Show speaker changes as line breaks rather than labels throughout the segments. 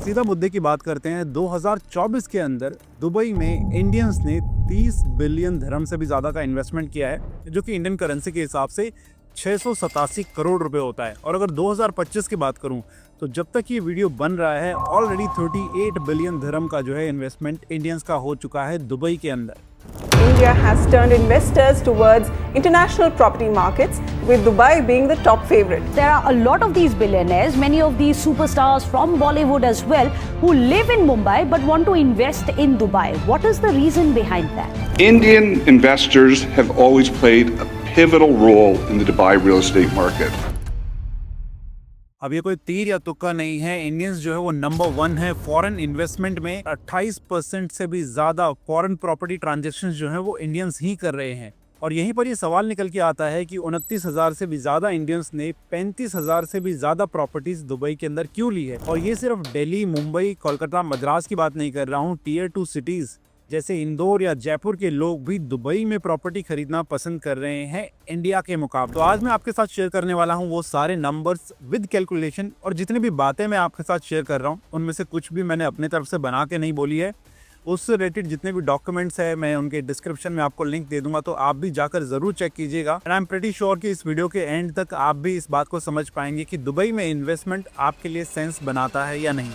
सीधा मुद्दे की बात करते हैं। 2024 के अंदर दुबई में इंडियंस ने 30 बिलियन धर्म से भी ज्यादा का इन्वेस्टमेंट किया है, जो कि इंडियन करेंसी के हिसाब से 687 करोड़ रुपए होता है। और अगर 2025 की बात करूं तो जब तक ये वीडियो बन रहा है ऑलरेडी 38 बिलियन धर्म का जो है इन्वेस्टमेंट इंडियंस का हो चुका है दुबई के अंदर।
India has turned investors towards international property markets, with Dubai being the top favorite.
There are a lot of these billionaires, many of these superstars from Bollywood as well, who live in Mumbai but want to invest in Dubai. What is the reason behind that?
Indian investors have always played a pivotal role in the Dubai real estate market.
अब ये कोई तीर या तुक्का नहीं है, Indians जो है वो नंबर 1 है फॉरेन इन्वेस्टमेंट में। 28% से भी ज्यादा फॉरेन प्रॉपर्टी ट्रांजैक्शंस जो है वो इंडियंस ही कर रहे हैं। और यहीं पर ये सवाल निकल के आता है कि 29,000 से भी ज्यादा इंडियंस ने 35,000 से भी ज्यादा प्रॉपर्टीज दुबई के अंदर क्यों ली है। और ये सिर्फ दिल्ली, मुंबई, कोलकाता, मद्रास की बात नहीं कर रहा हूँ। टियर 2 सिटीज जैसे इंदौर या जयपुर के लोग भी दुबई में प्रॉपर्टी खरीदना पसंद कर रहे हैं इंडिया के मुकाबले। तो आज मैं आपके साथ शेयर करने वाला हूं वो सारे नंबर्स विद कैलकुलेशन, और जितनी भी बातें मैं आपके साथ शेयर कर रहा हूं उनमें से कुछ भी मैंने अपने तरफ से बना के नहीं बोली है। उससे रिलेटेड जितने भी डॉक्यूमेंट्स है मैं उनके डिस्क्रिप्शन में आपको लिंक दे दूंगा, तो आप भी जाकर जरूर चेक कीजिएगा। And I am pretty sure कि इस वीडियो के एंड तक आप भी इस बात को समझ पाएंगे कि दुबई में इन्वेस्टमेंट आपके लिए सेंस बनाता है या नहीं।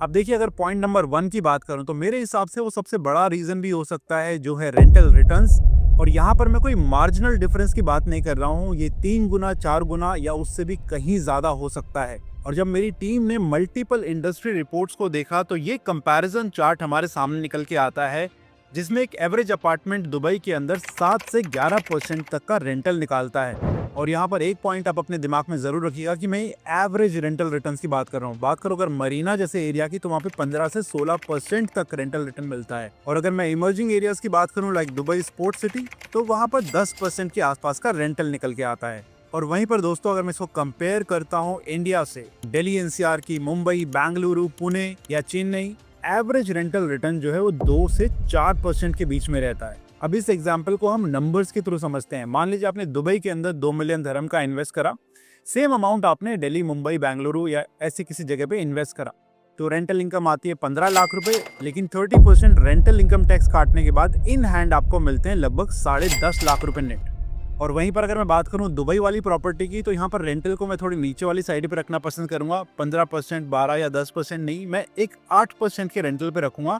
अब देखिए, अगर पॉइंट नंबर 1 की बात करूं तो मेरे हिसाब से वो सबसे बड़ा रीजन भी हो सकता है जो है रेंटल रिटर्न्स। और यहाँ पर मैं कोई मार्जिनल डिफरेंस की बात नहीं कर रहा हूँ, ये 3 गुना 4 गुना या उससे भी कहीं ज्यादा हो सकता है। और जब मेरी टीम ने मल्टीपल इंडस्ट्री रिपोर्ट्स को देखा तो ये कंपैरिजन चार्ट हमारे सामने निकल के आता है, जिसमें एक एवरेज अपार्टमेंट दुबई के अंदर 7 से 11% तक का रेंटल निकालता है। और यहाँ पर एक पॉइंट आप अपने दिमाग में जरूर रखिएगा कि मैं एवरेज रेंटल रिटर्न्स की बात कर रहा हूँ। बात करो अगर मरीना जैसे एरिया की तो वहाँ पे 15 से 16% तक रेंटल रिटर्न मिलता है। और अगर मैं इमर्जिंग एरियाज की बात करूँ लाइक दुबई स्पोर्ट सिटी, तो वहाँ पर 10% के आसपास का रेंटल निकल के आता है। और वहीं पर दोस्तों अगर मैं इसको कंपेयर करता हूँ इंडिया से, दिल्ली एनसीआर की, मुंबई, बेंगलुरु, पुणे या चेन्नई, एवरेज रेंटल रिटर्न जो है वो 2 से 4% के बीच में रहता है। अब इस एग्जाम्पल को हम नंबर्स के थ्रू समझते हैं। मान लीजिए आपने दुबई के अंदर 2 मिलियन धर्म का इन्वेस्ट करा, सेम अमाउंट आपने दिल्ली, मुंबई, बेंगलुरु या ऐसी किसी जगह पे इन्वेस्ट करा, तो रेंटल इनकम आती है 15 लाख रुपए। लेकिन 30% रेंटल इनकम टैक्स काटने के बाद इन हैंड आपको मिलते हैं लगभग 10.5 लाख रुपए नेट। और वहीं पर अगर मैं बात करूं दुबई वाली प्रॉपर्टी की, तो यहाँ पर रेंटल को मैं थोड़ी नीचे वाली साइड पे रखना पसंद करूंगा। 15%, 12 या 10% नहीं, मैं एक 8% के रेंटल पे रखूंगा,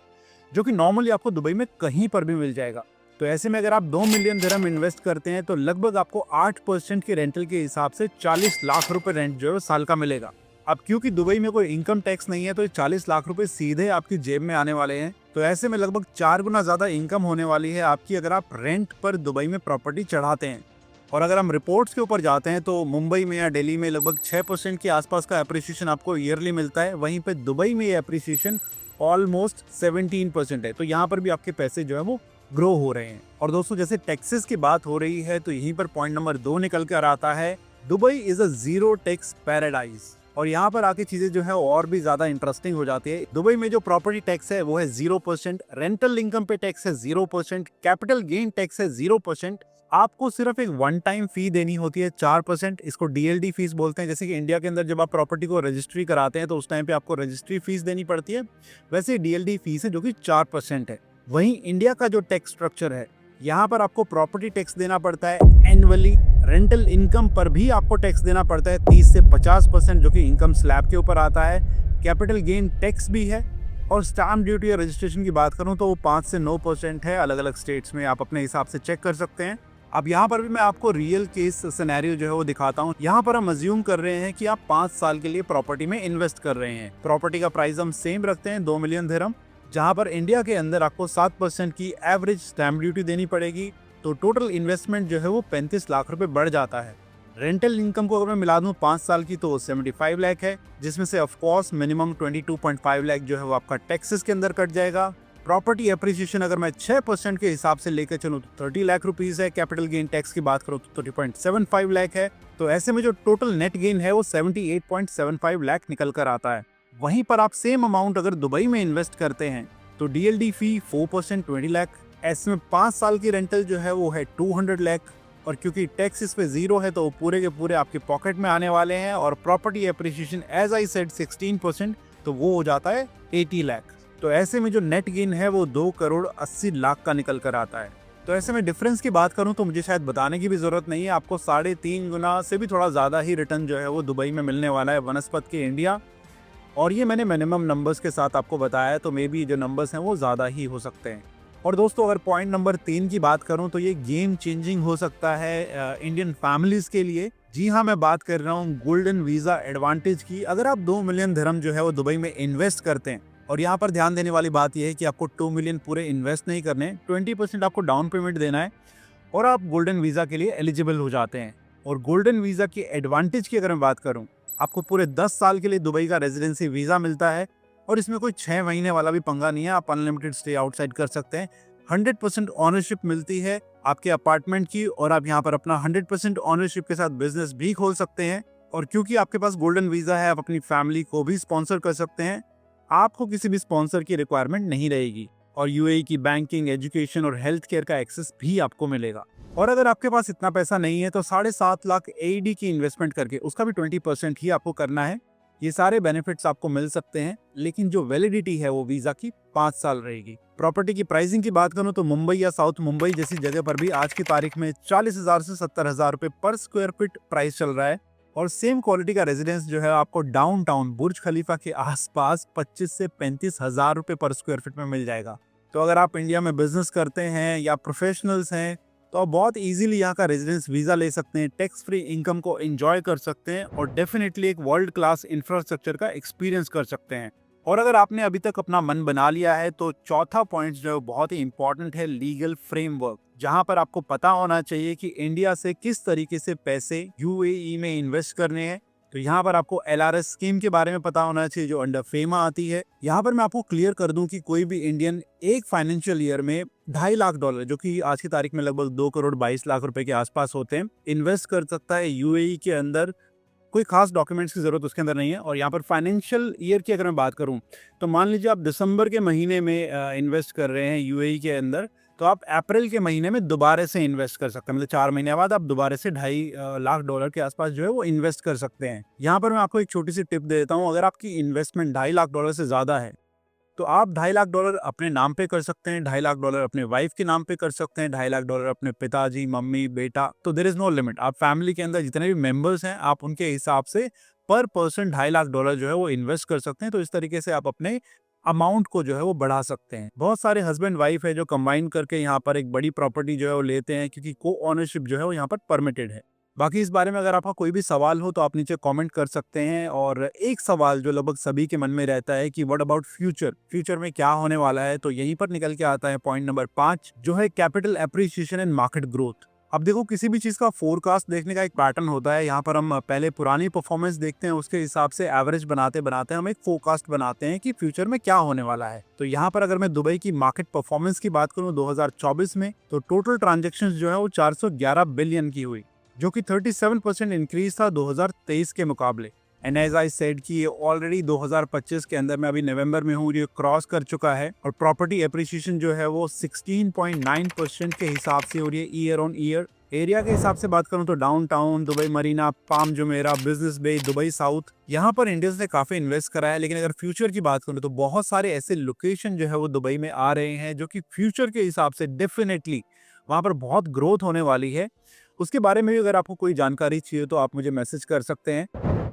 जो कि नॉर्मली आपको दुबई में कहीं पर भी मिल जाएगा। तो ऐसे में अगर आप 2 मिलियन धर्म इन्वेस्ट करते हैं तो लगभग आपको 8% के रेंटल के हिसाब से 40 लाख रुपए रेंट जो है साल का मिलेगा। अब क्योंकि दुबई में कोई इनकम टैक्स नहीं है तो 40 लाख रुपए सीधे आपकी जेब में आने वाले हैं। तो ऐसे में लगभग 4 गुना ज्यादा इनकम होने वाली है आपकी अगर आप रेंट पर दुबई में प्रॉपर्टी चढ़ाते हैं। और अगर हम रिपोर्ट्स के ऊपर जाते हैं तो मुंबई में या दिल्ली में लगभग 6% के आसपास का एप्रिसिएशन आपको ईयरली मिलता है, वहीं पे दुबई में ये एप्रिसिएशन ऑलमोस्ट 17% है। तो यहाँ पर भी आपके पैसे जो है वो ग्रो हो रहे हैं। और दोस्तों जैसे टैक्सेस की बात हो रही है तो यहीं पर पॉइंट नंबर 2 निकल कर आता है, Dubai is a zero tax paradise. और यहाँ पर आके चीजें जो है और भी ज्यादा इंटरेस्टिंग हो जाती है। दुबई में जो प्रॉपर्टी टैक्स है वो है 0%, रेंटल इनकम पे टैक्स है 0%, कैपिटल गेन टैक्स है 0%। आपको सिर्फ एक 1 टाइम फी देनी होती है 4%, इसको डीएलडी फीस बोलते हैं। जैसे कि इंडिया के अंदर जब आप प्रॉपर्टी को रजिस्ट्री कराते हैं तो उस टाइम पे आपको रजिस्ट्री फीस देनी पड़ती है, वैसे डीएलडी फीस है जो कि 4% है। वहीं इंडिया का जो टैक्स स्ट्रक्चर है, यहाँ पर आपको प्रॉपर्टी टैक्स देना पड़ता है एनुअली, रेंटल इनकम पर भी आपको टैक्स देना पड़ता है 30 से 50%, जो कि इनकम स्लैब के ऊपर आता है। कैपिटल गेन टैक्स भी है। और स्टैम्प ड्यूटी या रजिस्ट्रेशन की बात करूँ तो वो 5 से 9% है। अलग अलग स्टेट्स में आप अपने हिसाब से चेक कर सकते हैं। अब यहाँ पर भी मैं आपको रियल केस सिनेरियो जो है वो दिखाता हूँ। यहाँ पर हम अज्यूम कर रहे हैं कि आप 5 साल के लिए प्रॉपर्टी में इन्वेस्ट कर रहे हैं। प्रॉपर्टी का प्राइस हम सेम रखते हैं 2 मिलियन धर्म, जहाँ पर इंडिया के अंदर आपको 7% की एवरेज स्टैम्प ड्यूटी देनी पड़ेगी। तो टोटल इन्वेस्टमेंट जो है वो 35 लाख रुपए बढ़ जाता है। रेंटल इनकम को अगर मैं मिला दूं 5 साल की तो 75 लाख है, जिसमें से ऑफ कोर्स मिनिमम 22.5 लाख जो है वो आपका टैक्सेस के अंदर कट जाएगा। प्रॉपर्टी एप्रिसिएशन अगर मैं 6% के हिसाब से लेकर चलूँ तो 30 लाख रुपीस है। कैपिटल गेन टैक्स की बात करूँ तो 30.75 लाख है। तो ऐसे में जो टोटल नेट गेन है वो 78.75 लाख निकल कर आता है। वहीं पर आप सेम अमाउंट अगर दुबई में इन्वेस्ट करते हैं तो डीएलडी फी 4% 20 लाख। ऐसे में 5 साल की रेंटल जो है वो है 200 लाख। और क्योंकि टैक्स इस पे 0 है तो वो पूरे के पूरे आपके पॉकेट में आने वाले हैं। और property appreciation as I said 16%, तो वो हो जाता है 80 लाख। तो ऐसे में जो नेट गेन है वो 2 करोड़ 80 लाख का निकल कर आता है। तो ऐसे में डिफरेंस की बात करूं तो मुझे शायद बताने की भी जरूरत नहीं है, आपको 3.5 गुना से भी थोड़ा ज़्यादा ही रिटर्न जो है वो दुबई में मिलने वाला है वनस्पत के इंडिया। और ये मैंने मिनिमम नंबर्स के साथ आपको बताया, तो मे बी जो नंबर्स हैं वो ज़्यादा ही हो सकते हैं। और दोस्तों अगर पॉइंट नंबर 3 की बात करूं तो ये गेम चेंजिंग हो सकता है इंडियन फैमिलीज़ के लिए। जी हाँ, मैं बात कर रहा हूँ गोल्डन वीज़ा एडवांटेज की। अगर आप 2 मिलियन दिरहम जो है वो दुबई में इन्वेस्ट करते हैं, और यहाँ पर ध्यान देने वाली बात यह है कि आपको 2 मिलियन पूरे इन्वेस्ट नहीं करने, 20% आपको डाउन पेमेंट देना है और आप गोल्डन वीज़ा के लिए एलिजिबल हो जाते हैं। और गोल्डन वीज़ा की एडवांटेज की अगर मैं बात करूँ, आपको पूरे 10 साल के लिए दुबई का रेजिडेंसी वीज़ा मिलता है और इसमें कोई 6 महीने वाला भी पंगा नहीं है, आप अनलिमिटेड स्टे आउटसाइड कर सकते हैं। 100% ऑनरशिप मिलती है आपके अपार्टमेंट की, और आप यहाँ पर अपना 100% ऑनरशिप के साथ बिजनेस भी खोल सकते हैं। और क्योंकि आपके पास गोल्डन वीज़ा है, आप अपनी फैमिली को भी स्पॉन्सर कर सकते हैं, आपको किसी भी स्पॉन्सर की रिक्वायरमेंट नहीं रहेगी। और यूएई की बैंकिंग, एजुकेशन और हेल्थ केयर का एक्सेस भी आपको मिलेगा। और अगर आपके पास इतना पैसा नहीं है तो 7.5 लाख AED की इन्वेस्टमेंट करके उसका भी 20% ही आपको करना है। ये सारे बेनिफिट्स आपको मिल सकते हैं, लेकिन जो वैलिडिटी है वो वीज़ा की 5 साल रहेगी। प्रॉपर्टी की प्राइसिंग की बात करूं तो मुंबई या साउथ मुंबई जैसी जगह पर भी आज की तारीख में 40,000 से 70,000 रुपये पर स्क्वायर फीट प्राइस चल रहा है। और सेम क्वालिटी का रेजिडेंस जो है आपको डाउनटाउन बुर्ज खलीफा के आसपास 25 से 35,000 रुपये पर स्क्वायर फीट में मिल जाएगा। तो अगर आप इंडिया में बिजनेस करते हैं या प्रोफेशनल्स हैं तो आप बहुत इजीली यहाँ का रेजिडेंस वीज़ा ले सकते हैं, टैक्स फ्री इनकम को एंजॉय कर सकते हैं और डेफिनेटली एक वर्ल्ड क्लास इंफ्रास्ट्रक्चर का एक्सपीरियंस कर सकते हैं। और अगर आपने अभी तक अपना मन बना लिया है तो चौथा पॉइंट जो बहुत ही इंपॉर्टेंट है, लीगल फ्रेमवर्क, जहां पर आपको पता होना चाहिए कि इंडिया से किस तरीके से पैसे यूएई में इन्वेस्ट करने हैं। तो यहाँ पर आपको LRS स्कीम के बारे में पता होना चाहिए जो अंडर फेमा आती है। यहाँ पर मैं आपको क्लियर कर दूं कि कोई भी इंडियन एक फाइनेंशियल ईयर में $2.5 लाख, जो कि आज की तारीख में लगभग 2 करोड़ 22 लाख रुपए के आसपास होते हैं, इन्वेस्ट कर सकता है यूएई के अंदर। कोई खास डॉक्यूमेंट्स की जरूरत उसके अंदर नहीं है। और यहाँ पर फाइनेंशियल ईयर की अगर मैं बात करूँ तो मान लीजिए आप दिसंबर के महीने में इन्वेस्ट कर रहे हैं यूएई के अंदर, तो आप अप्रैल के महीने में दोबारा से इन्वेस्ट कर सकते हैं, मतलब 4 महीने बाद आप दोबारा से $2.5 लाख के आसपास जो है वो इन्वेस्ट कर सकते हैं। यहाँ पर मैं आपको एक छोटी सी टिप दे देता हूँ, अगर आपकी इन्वेस्टमेंट $2.5 लाख से ज़्यादा है तो आप $2.5 लाख अपने नाम पे कर सकते हैं, $2.5 लाख अपने वाइफ के नाम पे कर सकते हैं, $2.5 लाख अपने पिताजी, मम्मी, बेटा, तो देयर इज नो लिमिट। आप फैमिली के अंदर जितने भी मेंबर्स हैं आप उनके हिसाब से पर पर्सन $2.5 लाख जो है वो इन्वेस्ट कर सकते हैं। तो इस तरीके से आप अपने अमाउंट को जो है वो बढ़ा सकते हैं। बहुत सारे हस्बैंड वाइफ है जो कंबाइन करके यहाँ पर एक बड़ी प्रॉपर्टी जो है वो लेते हैं, क्योंकि को ओनरशिप जो है वो यहाँ पर परमिटेड है। बाकी इस बारे में अगर आपका कोई भी सवाल हो तो आप नीचे कमेंट कर सकते हैं। और एक सवाल जो लगभग सभी के मन में रहता है कि व्हाट अबाउट फ्यूचर में क्या होने वाला है, तो यहीं पर निकल के आता है पॉइंट नंबर 5 जो है capital appreciation and market growth. अब देखो, किसी भी चीज का फोरकास्ट देखने का एक पैटर्न होता है। यहाँ पर हम पहले पुरानी परफॉर्मेंस देखते हैं, उसके हिसाब से एवरेज बनाते बनाते हम एक फोरकास्ट बनाते हैं कि फ्यूचर में क्या होने वाला है। तो यहाँ पर अगर मैं दुबई की मार्केट परफॉर्मेंस की बात करूँ 2024 में, तो टोटल ट्रांजेक्शन जो है वो 411 बिलियन की हुई, जो कि 37% इंक्रीज था 2023 के मुकाबले। एंड एज आई सेड कि ये ऑलरेडी 2025 के अंदर, मैं अभी नवंबर में हूँ, ये क्रॉस कर चुका है। और प्रॉपर्टी एप्रिसिएशन जो है वो 16.9% के हिसाब से हो रही है ईयर ऑन ईयर। एरिया के हिसाब से बात करूं तो Downtown, Dubai Marina, Palm Jumeirah, Business Bay, Dubai South, यहाँ पर इंडियंस ने काफी इन्वेस्ट करा है। लेकिन अगर फ्यूचर की बात करूं तो बहुत सारे ऐसे लोकेशन जो है वो दुबई में आ रहे हैं जो कि फ्यूचर के हिसाब से डेफिनेटली वहाँ पर बहुत ग्रोथ होने वाली है। उसके बारे में भी अगर आपको कोई जानकारी चाहिए तो आप मुझे मैसेज कर सकते हैं।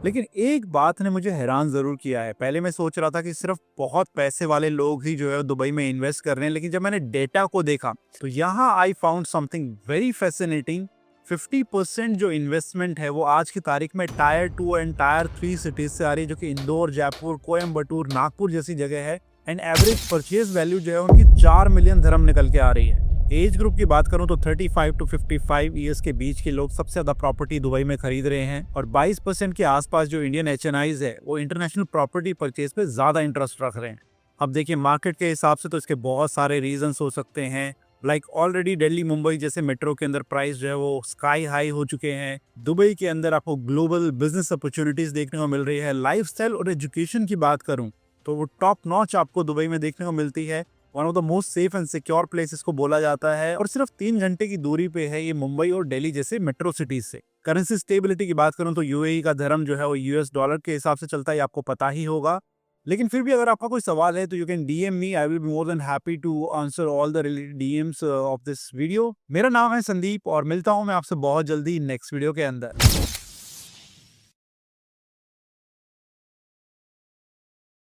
लेकिन एक बात ने मुझे हैरान जरूर किया है। पहले मैं सोच रहा था कि सिर्फ बहुत पैसे वाले लोग ही जो है दुबई में इन्वेस्ट कर रहे हैं, लेकिन जब मैंने डेटा को देखा तो यहाँ I found something very fascinating. 50% जो इन्वेस्टमेंट है वो आज की तारीख में टायर 2 एंड टायर 3 सिटीज से आ रही है, जो कि इंदौर, जयपुर, कोयम्बटूर, नागपुर जैसी जगह है। एंड एवरेज परचेज वैल्यू जो है उनकी 4 मिलियन दिरहम निकल के आ रही है। एज ग्रुप की बात करूं तो 35 to 55 ईयर्स के बीच के लोग सबसे ज्यादा प्रॉपर्टी दुबई में खरीद रहे हैं। और 22% के आसपास जो इंडियन HNIs है वो इंटरनेशनल प्रॉपर्टी परचेज पे ज्यादा इंटरेस्ट रख रहे हैं। अब देखिए, मार्केट के हिसाब से तो इसके बहुत सारे रीजंस हो सकते हैं। लाइक ऑलरेडी दिल्ली, मुंबई जैसे मेट्रो के अंदर प्राइस जो है वो स्काई हाई हो चुके हैं। दुबई के अंदर आपको ग्लोबल बिजनेस अपॉर्चुनिटीज देखने को मिल रही है। लाइफस्टाइल और एजुकेशन की बात करूं तो वो टॉप नॉच आपको दुबई में देखने को मिलती है। One of the most safe and secure place इसको बोला जाता है और सिर्फ 3 घंटे की दूरी पे है ये मुंबई और दिल्ली जैसे मेट्रो सिटीज से। करेंसी स्टेबिलिटी की बात करूं तो यूएई का धर्म जो है वो यूएस डॉलर के हिसाब से चलता है, आपको पता ही होगा। लेकिन फिर भी अगर आपका कोई सवाल है तो you can DM me, I will be more than happy to answer all the DMs of this video. मेरा नाम है संदीप और मिलता हूं मैं आपसे बहुत जल्दी नेक्स्ट वीडियो के अंदर।